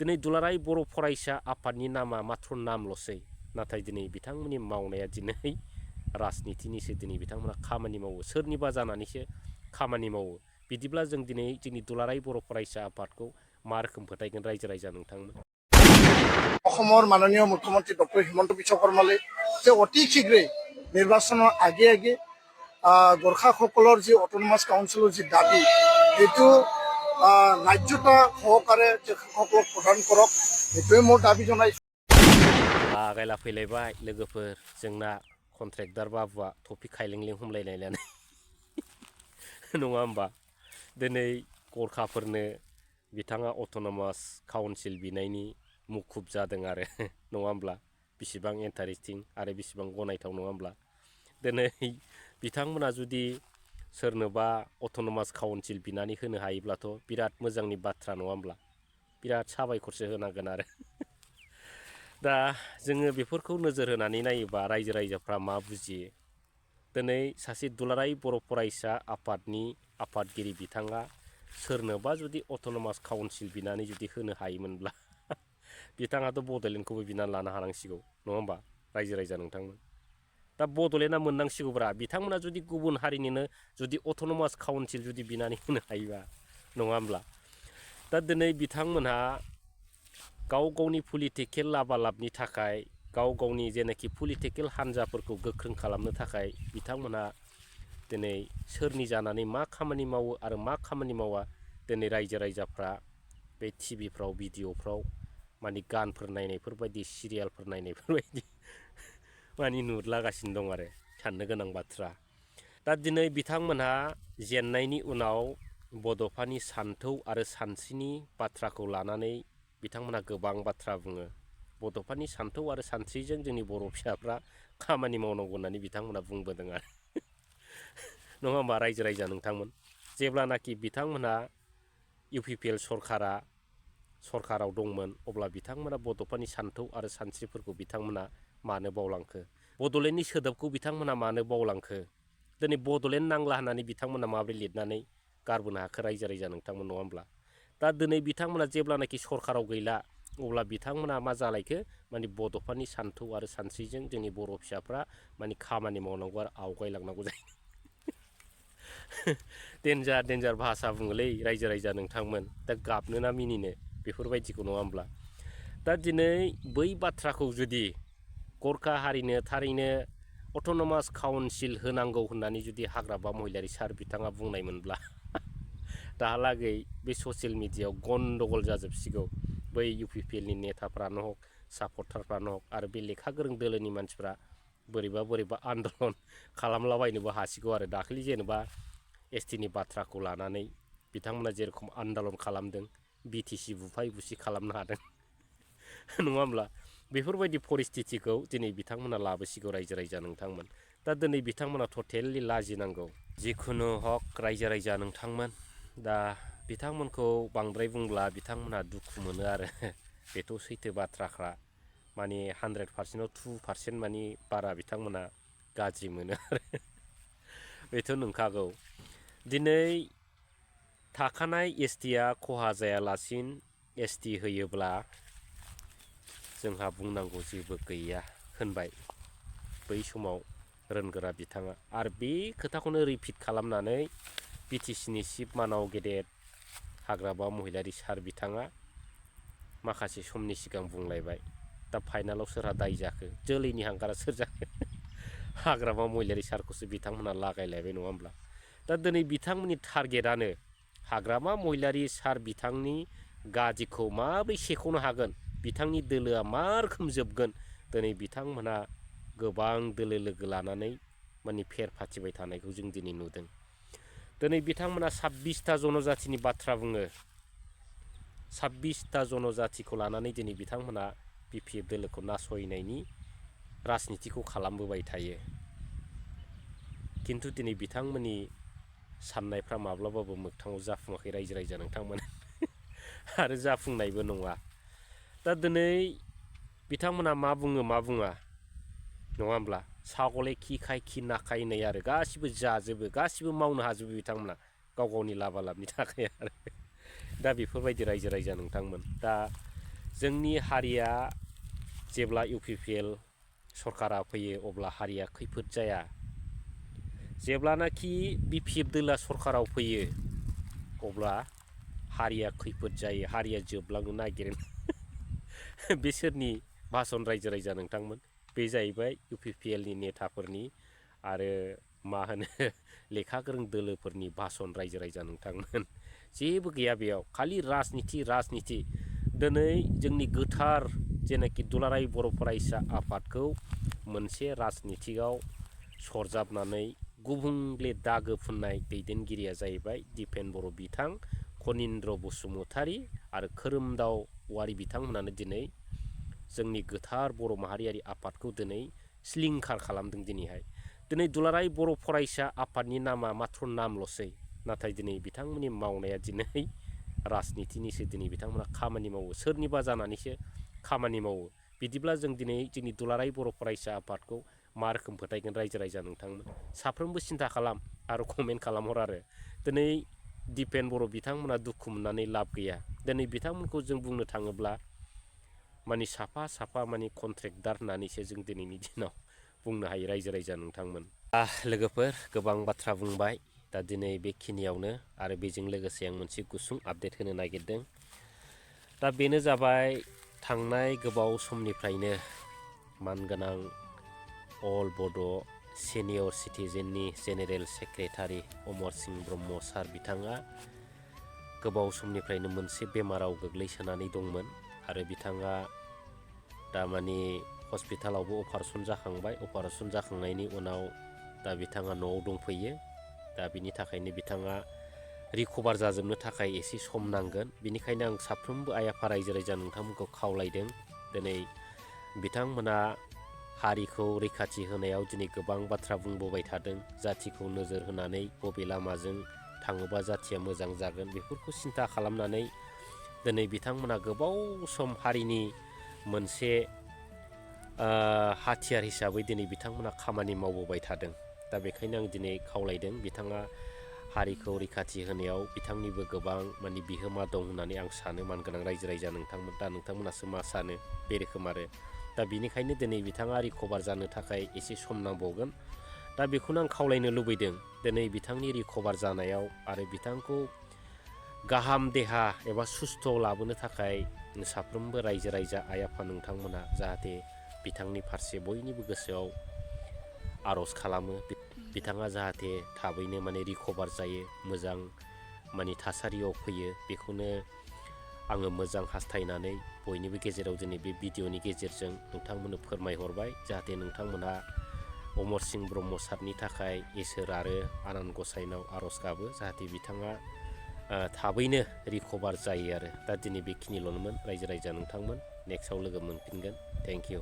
दिनै दुलाराय बर' फरायसा आफादनि नामा माथ्र नामल'सै नाथाय दिनै बिथांमोननि मावनाया दिनै राजनितिनिसो दिनै बिथांमोना खामानि मावो सोरनिबा जानानैसो खामानि मावो बिदिब्ला जों दिनै जोंनि दुलाराय बर' फरायसा आफादखौ मा रोखोम फोथायगोन रायजो राजा नोंथांमोन অসমৰ মাননীয় মুখ্যমন্ত্ৰী ডক্টৰ হিমন্ত বিশ্ব শৰ্মালে যে অতি শীঘ্ৰে নিৰ্বাচনৰ আগে আগে গোৰ্খাসকলৰ যি অট'নমাছ কাউন্সিলৰ যি দাবী সেইটো ন্যায্যতা সহকাৰে তেখেতসকলক প্ৰদান কৰক সেইটোৱে মোৰ দাবী জনাইছোঁ। लागायला फैलायबाय लोगोफोर जोंना कन्ट्रेक्टर बाबुआ टपिक खायलेंलें हमलायलायनानै नङा होमबा दिनै गरखाफोरनो बिथाङा अट'नमास काउन्सिल बिनायनि मुखुब जादों आरो नङा होमब्ला बेसेबां इन्टारेस्टिं आरो बेसेबां गनायथाव नङा होमब्ला दिनै बिथांमोना जुदि सोरनोबा अट'नमास काउन्सिल बिनानै होनो हायोब्लाथ' बिराद मोजांनि बाथ्रा नङा होमब्ला बिराद साबायखरसो होनांगोन आरो दा जोङो बेफोरखौ नोजोर होनानै नायोबा रायजो राजाफ्रा मा बुजियो दिनै सासे दुलाराय बर' फरायसा आफादनि आफादगिरि बिथाङा सोरनोबा जुदि अट'नमास काउन्सिल बिनानै जुदि होनो हायोमोनब्ला बिथाङाथ' बड'लेण्डखौबो बिनानै लानो हानांसिगौ नङा होमबा रायजो राजा नोंथांमोन दा बड'लेण्डआ मोननांसिगौब्रा बिथांमोना जुदि गुबुन हारिनिनो जुदि अट'नमास काउन्सिल जुदि बिनानै होनो हायोबा नङा होमब्ला दा दिनै बिथांमोनहा गाव गावनि पलिटिकेल लाबालाबनि थाखाय गाव गावनि जेनाखि पलिटिकेल हान्जाफोरखौ गोख्रों खालामनो थाखाय बिथांमोनहा दिनै सोरनि जानानै मा खामानि मावो आरो मा खामानि मावा दिनै रायजो राजाफ्रा बे टिभिफ्राव भिडिअफ्राव माने गानफोर नायनायफोरबायदि सिरियालफोर नायनायफोरबायदि माने नुलागासिनो दं आरो साननो गोनां बाथ्रा दा दिनै बिथांमोनहा जेननायनि उनाव बड'फानि सान्थौ आरो सानस्रिनि बाथ्राखौ लानानै बिथांमोनहा गोबां बाथ्रा बुङो बड'फानि सान्थौ आरो सानस्रिजों जोंनि बर' फिसाफ्रा खामानि मावनांगौ होननानै बिथांमोनहा बुंबोदों आरो नङा होमबा रायजो राजा नोंथांमोन जेब्लानाखि बिथांमोनहा इउपिपिएल सरकाराव दंमोन अब्ला बिथांमोना बड'फानि सान्थौ आरो सानस्रिफोरखौ बिथांमोना मानो बावलांखो बड'लेण्डनि सोदोबखौ बिथांमोना मानो बावलांखो दिनै बड'लेण्ड नांला होननानै बिथांमोना माबोरै लिरनानै गारबोनो हाखो रायजो राजा नोंथांमोन नङा होमब्ला दा दिनै बिथांमोना जेब्लानाखि सरकाराव गैला अब्ला बिथांमोना मा जालायखो माने बड'फानि सान्थौ आरो सानस्रिजों जोंनि बर' फिसाफ्रा माने खामानि मावनांगौ आरो आवगायलांनांगौ जायो डेन्जार भाषा बुङोलै रायजो राजा नोंथांमोन दा गाबनो ना मिनिनो बेफोरबायदिखौ नङा होमब्ला दा दिनै बै बाथ्राखौ जुदि गरखा हारिनो थारैनो अट'नमास काउन्सिल होनांगौ होननानै जुदि हाग्रामा महिलारि सार बिथाङा बुंनायमोनब्ला दाहालागै बे ससियेल मिडियायाव गन्दगल जाजोबसिगौ बै इउपिपिएलनि नेताफ्रानो हक सापर्टारफ्रानो हक आरो बे लेखा गोरों दोलोनि मानसिफ्रा बोरैबा आन्दलन खालामलाबायनोबो हासिगौ आरो दाखालि जेनेबा एसटिनि बाथ्राखौ लानानै बिथांमोना जेरखम आन्दलन खालामदों बिटिसि बुफाय बुसि खालामनो हादों नङा होमब्ला बेफोरबायदि परिस्थितिखौ दिनै बिथांमोना लाबोसिगौ रायजो राजा नोंथांमोन दा दिनै बिथांमोना टटेलि लाजिनांगौ जिखुनु हक रायजो राजा नोंथांमोन दा बिथांमोनखौ बांद्राय बुंब्ला बिथांमोनहा दुखु मोनो आरो बेथ' सैथो बाथ्राखा माने 100%आव 2% माने बारा बिथांमोना गाज्रि मोनो आरो बेथ' नंखागौ दिनै थाखानाय एसटिया खहा जायालासिन एसटि होयोब्ला जोंहा बुंनांगौ जेबो गैया होनबाय बै समाव रोनगोरा बिथाङा आरो बे खोथाखौनो रिपिट खालामनानै बिटिसिनि चिफ मानाव गेदेर हाग्रामा महिलारि सार बिथाङा माखासे समनि सिगां बुंलायबाय दा फाइनालाव सोरहा दाय जाखो जोलैनि हांगारा सोर जाखो हाग्रामा महिलारि सारखौसो बिथांमोनहा लागायलायबाय नङा होमब्ला दा दिनै बिथांमोननि टारगेटआनो हाग्रामा महिलारि सार बिथांनि गादिखौ माबोरै सेख'नो हागोन बिथांनि दोलोआ मा रोखोम जोबगोन दिनै बिथांमोनहा गोबां दोलो लोगो लानानै माने फेर फाथिबाय थानायखौ जों दिनै नुदों दिनै बिथांमोना 26टा जनजातिनि बाथ्रा बुङो 26टा जनजातिखौ लानानै दिनै बिथांमोना बिपिएफ दोलोखौ नासयनायनि राजनितिखौ खालामबोबाय थायो खिन्थु दिनै बिथांमोननि साननायफ्रा माब्लाबाबो मोगथाङाव जाफुङाखै रायजो राजा नोंथांमोन आरो जाफुंनायबो नङा दा दिनै बिथांमोना मा बुङो मा बुङा नङा होमब्ला सागले खि खाय खि नाखाय नै आरो गासिबो जाजोबो गासिबो मावनो हाजोबो बिथांमोना गाव गावनि लाबा लाबनि थाखाय आरो दा बेफोरबायदि रायजो राजा नोंथांमोन दा जोंनि हारिया जेब्ला UPPL सरकारा फैयो अब्ला हारिया खैफोद जाया। जेब्लानाखि BPF दोला सरकाराव फैयो अब्ला हारिया खैफोद जायो, हारिया जोबलांनो नागिरो। बिसोरनि भाषण रायजो राजा नोंथांमोन, बे जाहैबाय UPPLनि नेताफोरनि आरो मा होनो लेखा गोरों दोलोफोरनि भाषण रायजो राजा नोंथांमोन। जेबो गैया बेयाव, खालि राजनिति। दिनै जोंनि गोथार जेनाखि दुलाराय बर' फरायसा आफादखौ मोनसे राजनितियाव सरजाबनानै गुबुंले दागो फुननाय दैदेनगिरिया जाहैबाय दिपेन बर' बिथां, कनिन्द्र बसुमतारी आरो खोरोमदाव औवारि बिथांमोनानो दिनै जोंनि गोथार बर' माहारियारि आफादखौ दिनै सिलिंखार खालामदों। दिनै दुलाराय बर' फरायसा आफादनि नामा माथ्र नामल'सै, नाथाय दिनै बिथांमोननि मावनाया दिनै राजनितिनिसो। दिनै बिथांमोना खामानि मावो, सोरनिबा जानानैसो खामानि मावो। बिदिब्ला जों दिनै जोंनि दुलाराय बर' फरायसा आफादखौ मा रोखोम फोथायगोन रायजो राजा नोंथांमोन? साफ्रोमबो सिन्था खालाम आरो कमेन्ट खालामहर। आरो दिनै दिपेन बर' बिथांमोना दुखु मोननानै लाब गैया। दिनै बिथांमोनखौ जों बुंनो थाङोब्ला माने साफा माने कन्ट्रेक्टार होननानैसो जों दिनैनि दिनाव बुंनो हायो रायजो राजा नोंथांमोन। लोगोफोर, गोबां बाथ्रा बुंबाय, दा दिनै बेखिनियावनो आरो बेजों लोगोसे आं मोनसे गुसुं आपडेट होनो नागिरदों। दा बेनो जाबाय थांनाय गोबाव समनिफ्रायनो मानगोनां अल बड' सिनियर सिटिजेननि जेनेरेल सेक्रेटारि अमरसिं ब्रह्म सार बिथाङा गोबाव समनिफ्रायनो मोनसे बेमाराव गोग्लैसोनानै दंमोन आरो बिथाङा दामानि हस्पिटालावबो अपारेशन जाखांबाय। अपारेशन जाखांनायनि उनाव दा बिथाङा न'आव दंफैयो। दा बिनि थाखायनो बिथाङा रिकभार जाजोबनो थाखाय एसे सम नांगोन। बिनिखायनो आं साफ्रोमबो आइ आफा रायजो राजा नोंथांमोनखौ खावलायदों, दिनै बिथांमोना हारिखौ रैखाथि होनायाव दिनै गोबां बाथ्रा बुंबोबाय थादों। जाथिखौ नोजोर होनानै बबे लामाजों थाङोबा जाथिया मोजां जागोन बेफोरखौ सिन्था खालामनानै दिनै बिथांमोना गोबाव सम हारिनि मोनसे हाथियार हिसाबै दिनै बिथांमोना खामानि मावबोबाय थादों। दा बेखायनो आं दिनै खावलायदों, बिथाङा हारिखौ रैखाथि होनायाव बिथांनिबो गोबां माने बिहोमा दं होननानै आं सानो। मानगोनां रायजो राजा नोंथांमोन, दा नोंथांमोनासो मा सानो बे रोखोम आरो दा बिनिखायनो दिनै बिथाङा रिकभार जानो थाखाय एसे सम नांबावगोन। दा बेखौनो आं खावलायनो लुबैदों, दिनै बिथांनि रिकभार जानायाव आरो बिथांखौ गाहाम देहा एबा सुस्थ' लाबोनो थाखाय साफ्रोमबो रायजो राजा आइ आफा नोंथांमोना जाहाथे बिथांनि फारसे बयनिबो गोसोआव आर'ज खालामो। बिथाङा जाहाथे थाबैनो माने रिकभार जायो, मोजां माने थासारियाव फैयो, बेखौनो आङो मोजां हास्थायनानै बयनिबो गेजेराव दिनै बे भिडिअ'नि गेजेरजों नोंथांमोननो फोरमायहरबाय। जाहाथे नोंथांमोनहा अमरसिं ब्रह्म सारनि थाखाय इसोर आरो आनान गसाइनाव आर'ज गाबो, जाहाथे बिथाङा थाबैनो रिकभार जायो। आरो दा दिनै बेखिनिल'मोन रायजो राजा नोंथांमोन, नेक्स्टआव लोगो मोनफिनगोन। Thank you.